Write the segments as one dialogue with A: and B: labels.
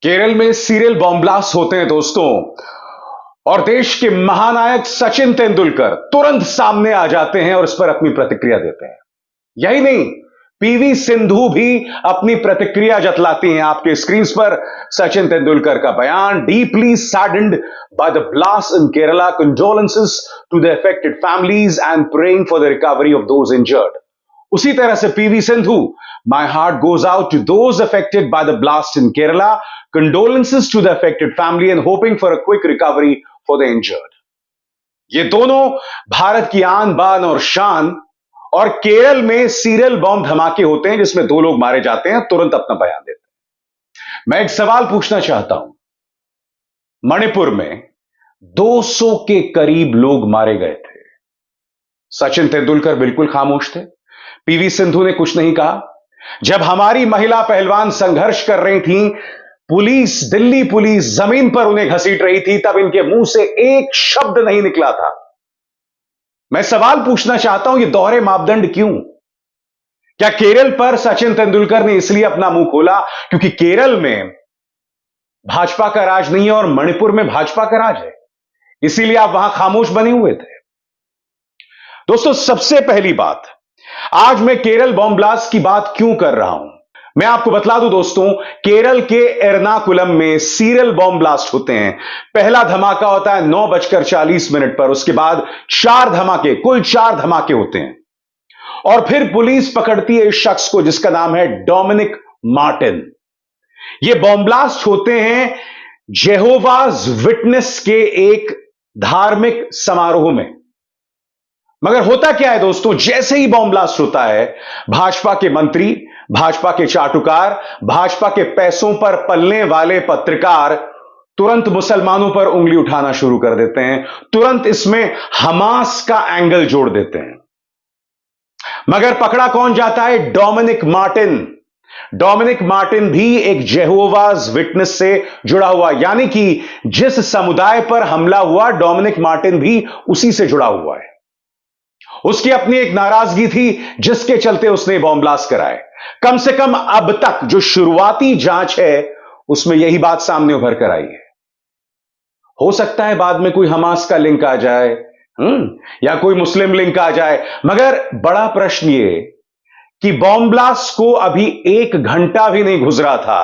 A: केरल में serial bomb blast होते हैं दोस्तों, और देश के महानायक सचिन तेंदुलकर तुरंत सामने आ जाते हैं और इस पर अपनी प्रतिक्रिया देते हैं। यही नहीं, पीवी सिंधु भी अपनी प्रतिक्रिया जतलाती हैं। आपके स्क्रीन पर सचिन तेंदुलकर का बयान, deeply saddened by the blast in Kerala, condolences to the affected families and praying for the recovery of those injured. उसी तरह से PV Sindhu, my heart goes out to those affected by the blast in Kerala, condolences to the affected family and hoping for a quick recovery for the injured. ये दोनों भारत की आन बान और शान, और केरल में सीरियल बॉम्ब धमाके होते हैं जिसमें 2 लोग मारे जाते हैं, तुरंत अपना बयान देते हैं। मैं एक सवाल पूछना चाहता हूं, मणिपुर में 200 के करीब लोग मारे गए थे, सचिन तेंदुलकर बिल्कुल खामोश थे, पीवी सिंधु ने कुछ नहीं कहा। जब हमारी महिला पहलवान संघर्ष कर रही थी, पुलिस, दिल्ली पुलिस जमीन पर उन्हें घसीट रही थी, तब इनके मुंह से एक शब्द नहीं निकला था। मैं सवाल पूछना चाहता हूं, ये दोहरे मापदंड क्यों? क्या केरल पर सचिन तेंदुलकर ने इसलिए अपना मुंह खोला क्योंकि केरल में भाजपा का राज नहीं है और मणिपुर में भाजपा का राज है, इसीलिए आप वहां खामोश बने हुए थे? दोस्तों, सबसे पहली बात, आज मैं केरल बॉम्ब ब्लास्ट की बात क्यों कर रहा हूं, मैं आपको बतला दूं दोस्तों। केरल के एर्नाकुलम में सीरियल बॉम्ब ब्लास्ट होते हैं। पहला धमाका होता है 9:40 पर, उसके बाद 4 धमाके, कुल 4 धमाके होते हैं, और फिर पुलिस पकड़ती है इस शख्स को जिसका नाम है डोमिनिक मार्टिन। ये बॉम्ब ब्लास्ट होते हैं जेहोवाज विटनेस के एक धार्मिक समारोह में। मगर होता क्या है दोस्तों, जैसे ही बॉम्ब ब्लास्ट होता है, भाजपा के मंत्री, भाजपा के चाटुकार, भाजपा के पैसों पर पलने वाले पत्रकार तुरंत मुसलमानों पर उंगली उठाना शुरू कर देते हैं, तुरंत इसमें हमास का एंगल जोड़ देते हैं। मगर पकड़ा कौन जाता है? Dominic Martin. डोमिनिक मार्टिन भी एक जेहोवाज विटनेस से जुड़ा हुआ, यानी कि जिस समुदाय पर हमला हुआ, डोमिनिक मार्टिन भी उसी से जुड़ा हुआ है। उसकी अपनी एक नाराजगी थी जिसके चलते उसने बॉम्ब ब्लास्ट कराए। कम से कम अब तक जो शुरुआती जांच है उसमें यही बात सामने उभर कर आई है। हो सकता है बाद में कोई हमास का लिंक आ जाए, या कोई मुस्लिम लिंक आ जाए, मगर बड़ा प्रश्न ये कि बॉम्ब ब्लास्ट को अभी 1 घंटा भी नहीं गुजरा था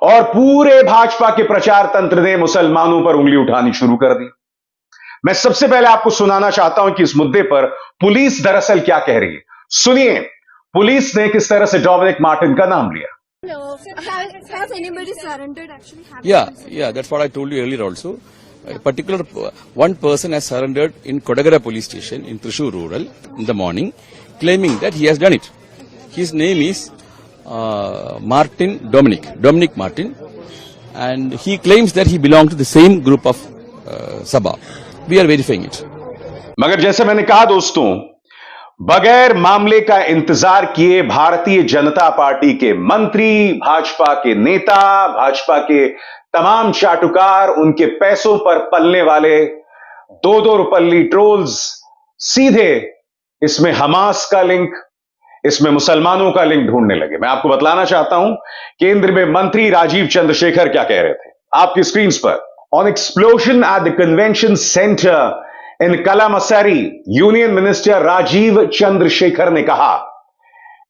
A: और पूरे भाजपा के प्रचार तंत्र ने मुसलमानों पर उंगली उठानी शुरू कर दी। मैं सबसे पहले आपको सुनाना चाहता हूं कि इस मुद्दे पर पुलिस दरअसल क्या कह रही है। सुनिए, पुलिस ने किस तरह से डोमिनिक मार्टिन का नाम लिया।
B: Has anybody surrendered actually?
C: Yeah, that's what I told you earlier also. A particular one person has surrendered in Kodagara police station in Thrissur rural in the morning, claiming that he has done it. His name is Dominic Martin, and he claims that he belongs to the same group of Sabha. We are verifying it.
A: मगर जैसे मैंने कहा दोस्तों, बगैर मामले का इंतजार किए भारतीय जनता पार्टी के मंत्री, भाजपा के नेता, भाजपा के तमाम चाटुकार, उनके पैसों पर पलने वाले 2-2 रुपल्ली ट्रोल्स सीधे इसमें हमास का लिंक, इसमें मुसलमानों का लिंक ढूंढने लगे। मैं आपको बतलाना चाहता हूं, केंद्र में मंत्री राजीव चंद्रशेखर क्या कह रहे थे आपकी स्क्रीन पर। On explosion at the convention centre in Kalamassery, union minister Rajeev Chandrasekhar ने कहा,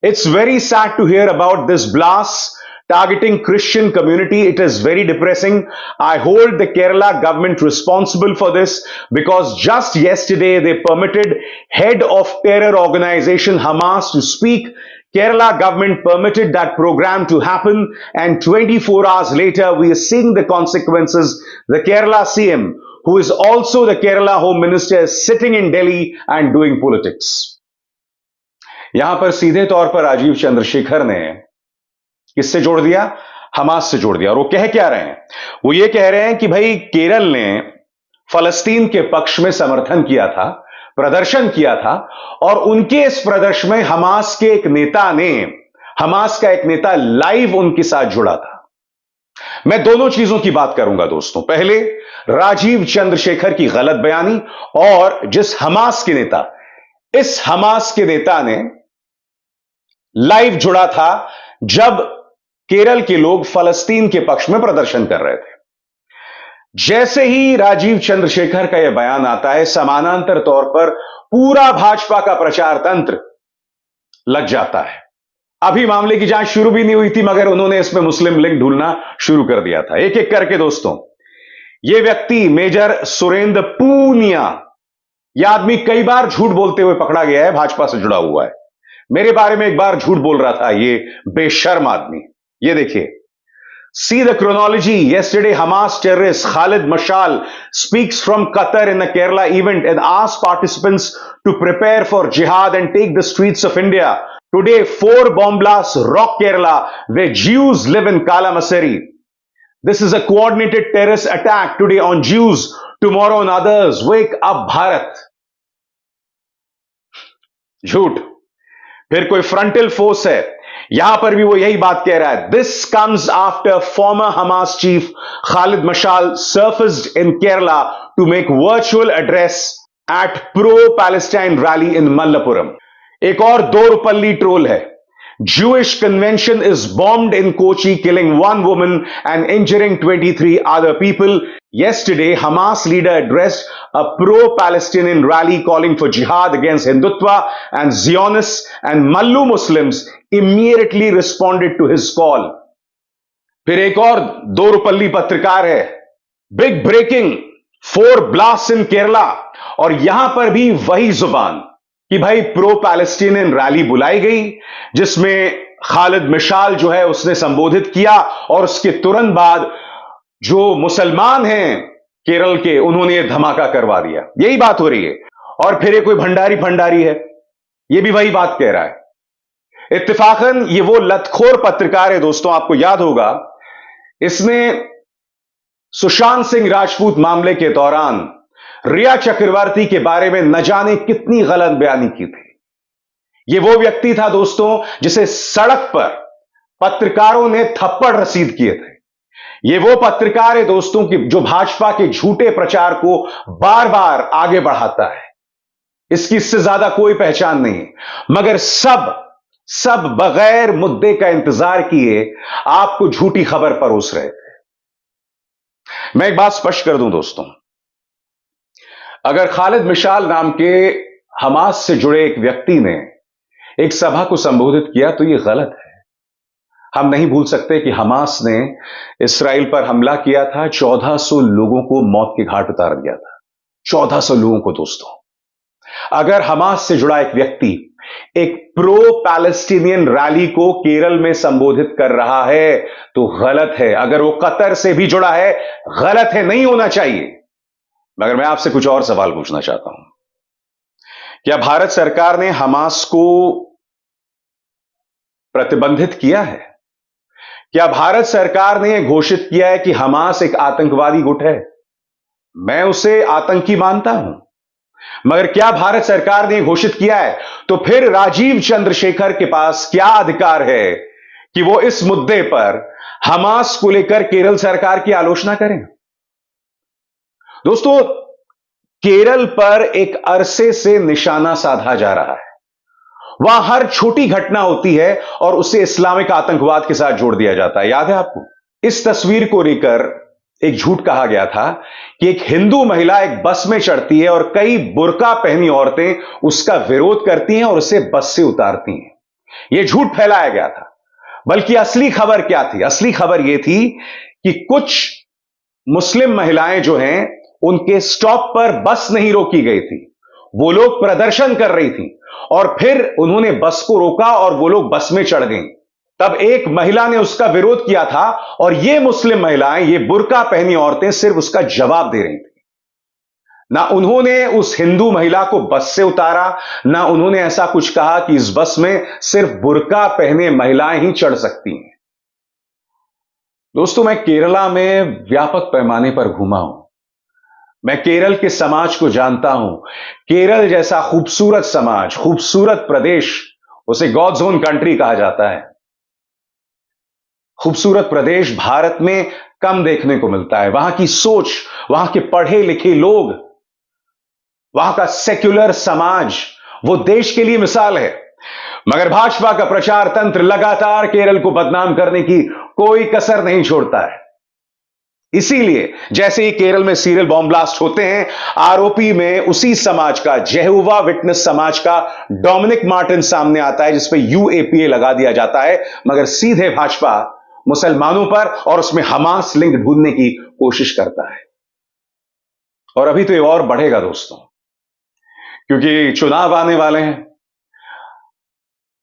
A: it's very sad to hear about this blast targeting Christian community. It is very depressing. I hold the Kerala government responsible for this because just yesterday they permitted head of terror organization Hamas to speak. Kerala government permitted that program to happen, and 24 hours later we are seeing the consequences. The Kerala CM, who is also the Kerala Home Minister, is sitting in Delhi and doing politics. यहां पर सीधे तौर पर राजीव चंद्रशेखर ने किससे जोड़ दिया? Hamas से जोड़ दिया। और वो कह क्या रहे हैं? वो ये कह रहे हैं कि भाई केरल ने फलस्तीन के पक्ष में समर्थन किया था, प्रदर्शन किया था, और उनके इस प्रदर्शन में हमास के एक नेता ने, हमास का एक नेता लाइव उनके साथ जुड़ा था। मैं दोनों चीजों की बात करूंगा दोस्तों। पहले राजीव चंद्रशेखर की गलत बयानी, और जिस हमास के नेता, इस हमास के नेता ने लाइव जुड़ा था जब केरल के लोग फलस्तीन के पक्ष में प्रदर्शन कर रहे थे। जैसे ही राजीव चंद्रशेखर का यह बयान आता है, समानांतर तौर पर पूरा भाजपा का प्रचार तंत्र लग जाता है। अभी मामले की जांच शुरू भी नहीं हुई थी, मगर उन्होंने इसमें मुस्लिम लिंक ढूंढना शुरू कर दिया था। एक एक करके दोस्तों, यह व्यक्ति मेजर सुरेंद्र पूनिया, यह आदमी कई बार झूठ बोलते हुए पकड़ा गया है, भाजपा से जुड़ा हुआ है। मेरे बारे में एक बार झूठ बोल रहा था ये बेशर्म आदमी। ये देखिए, see the chronology. Yesterday, Hamas terrorist Khalid Mashal speaks from Qatar in a Kerala event and asks participants to prepare for jihad and take the streets of India. Today, 4 bomb blasts rock Kerala, where Jews live in Kalamassery. This is a coordinated terrorist attack today on Jews, tomorrow on others. Wake up, Bharat. झूठ। फिर कोई frontal force है, यहां पर भी वो यही बात कह रहा है। This comes after former Hamas chief Khalid Mashal surfaced in Kerala to make virtual address at pro Palestine rally in Malappuram. एक और दो रुपल्ली ट्रोल है। Jewish convention is bombed in Kochi, killing 1 woman and injuring 23 other people. Yesterday, Hamas leader addressed a pro-Palestinian rally calling for jihad against Hindutva, and Zionists and Mallu Muslims immediately responded to his call. फिर एक और दो रुपल्ली पत्रकार है। Big breaking, 4 blasts in Kerala, और यहां पर भी वही जुबान कि भाई प्रो पैलेस्टीनियन रैली बुलाई गई, जिसमें खालिद मशाल जो है उसने संबोधित किया, और उसके तुरंत बाद जो मुसलमान हैं केरल के, उन्होंने धमाका करवा दिया। यही बात हो रही है। और फिर ये कोई भंडारी फंडारी है, ये भी वही बात कह रहा है। इत्तेफाकन ये वो लतखोर पत्रकार है दोस्तों, आपको याद होगा, इसने सुशांत सिंह राजपूत मामले के दौरान रिया चक्रवर्ती के बारे में न जाने कितनी गलत बयानी की थी। यह वो व्यक्ति था दोस्तों जिसे सड़क पर पत्रकारों ने थप्पड़ रसीद किए थे। यह वो पत्रकार है दोस्तों कि जो भाजपा के झूठे प्रचार को बार बार आगे बढ़ाता है। इसकी इससे ज्यादा कोई पहचान नहीं है, मगर सब बगैर मुद्दे का इंतजार किए आपको झूठी खबर परोस रहे थे। मैं एक बात स्पष्ट कर दूं दोस्तों, अगर खालिद मशाल नाम के हमास से जुड़े एक व्यक्ति ने एक सभा को संबोधित किया तो यह गलत है। हम नहीं भूल सकते कि हमास ने इस्राइल पर हमला किया था, 1400 लोगों को मौत के घाट उतार दिया था। 1400 लोगों को दोस्तों। अगर हमास से जुड़ा एक व्यक्ति एक प्रो पैलेस्टीनियन रैली को केरल में संबोधित कर रहा है तो गलत है। अगर वो कतर से भी जुड़ा है, गलत है, नहीं होना चाहिए। मगर मैं आपसे कुछ और सवाल पूछना चाहता हूं। क्या भारत सरकार ने हमास को प्रतिबंधित किया है? क्या भारत सरकार ने यह घोषित किया है कि हमास एक आतंकवादी गुट है? मैं उसे आतंकी मानता हूं, मगर क्या भारत सरकार ने घोषित किया है तो फिर राजीव चंद्रशेखर के पास क्या अधिकार है कि वो इस मुद्दे पर हमास को लेकर केरल सरकार की आलोचना करें? दोस्तों, केरल पर एक अरसे से निशाना साधा जा रहा है। वहां हर छोटी घटना होती है और उसे इस्लामिक आतंकवाद के साथ जोड़ दिया जाता है। याद है आपको? इस तस्वीर को लेकर एक झूठ कहा गया था कि एक हिंदू महिला एक बस में चढ़ती है और कई बुर्का पहनी औरतें उसका विरोध करती हैं और उसे बस से उतारती हैं। यह झूठ फैलाया गया था। बल्कि असली खबर क्या थी? असली खबर यह थी कि कुछ मुस्लिम महिलाएं जो हैं, उनके स्टॉप पर बस नहीं रोकी गई थी। वो लोग प्रदर्शन कर रही थी और फिर उन्होंने बस को रोका और वो लोग बस में चढ़ गईं। तब एक महिला ने उसका विरोध किया था और ये मुस्लिम महिलाएं, ये बुर्का पहनी औरतें सिर्फ उसका जवाब दे रही थी। ना उन्होंने उस हिंदू महिला को बस से उतारा, ना उन्होंने ऐसा कुछ कहा कि इस बस में सिर्फ बुर्का पहने महिलाएं ही चढ़ सकती हैं। दोस्तों, मैं केरला में व्यापक पैमाने पर घूमा हूं। मैं केरल के समाज को जानता हूं। केरल जैसा खूबसूरत समाज, खूबसूरत प्रदेश, उसे गॉड्स ओन कंट्री कहा जाता है। खूबसूरत प्रदेश भारत में कम देखने को मिलता है। वहां की सोच, वहां के पढ़े लिखे लोग, वहां का सेक्युलर समाज, वो देश के लिए मिसाल है। मगर भाजपा का प्रचार तंत्र लगातार केरल को बदनाम करने की कोई कसर नहीं छोड़ता है। इसीलिए जैसे ही केरल में सीरियल बॉम्ब ब्लास्ट होते हैं, आरोपी में उसी समाज का, जेहोवा विटनेस समाज का डोमिनिक मार्टिन सामने आता है, जिस पे यूएपीए लगा दिया जाता है। मगर सीधे भाजपा मुसलमानों पर और उसमें हमास लिंक ढूंढने की कोशिश करता है। और अभी तो ये और बढ़ेगा दोस्तों, क्योंकि चुनाव आने वाले हैं।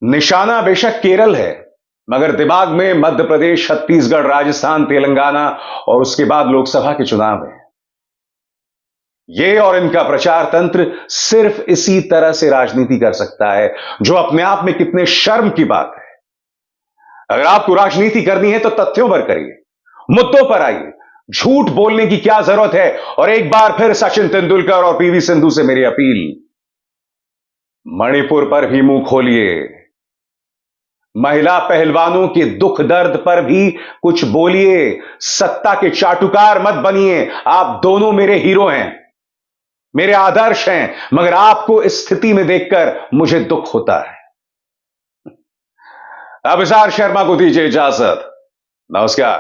A: निशाना बेशक केरल है, मगर दिमाग में मध्य प्रदेश, छत्तीसगढ़, राजस्थान, तेलंगाना और उसके बाद लोकसभा के चुनाव हैं। ये और इनका प्रचार तंत्र सिर्फ इसी तरह से राजनीति कर सकता है, जो अपने आप में कितने शर्म की बात है। अगर आपको राजनीति करनी है तो तथ्यों पर करिए, मुद्दों पर आइए। झूठ बोलने की क्या जरूरत है। और एक बार फिर सचिन तेंदुलकर और पीवी सिंधु से मेरी अपील, मणिपुर पर भी मुंह खोलिए। महिला पहलवानों के दुख दर्द पर भी कुछ बोलिए। सत्ता के चाटुकार मत बनिए। आप दोनों मेरे हीरो हैं, मेरे आदर्श हैं, मगर आपको इस स्थिति में देखकर मुझे दुख होता है। अभिसार शर्मा को दीजिए इजाजत। नमस्कार।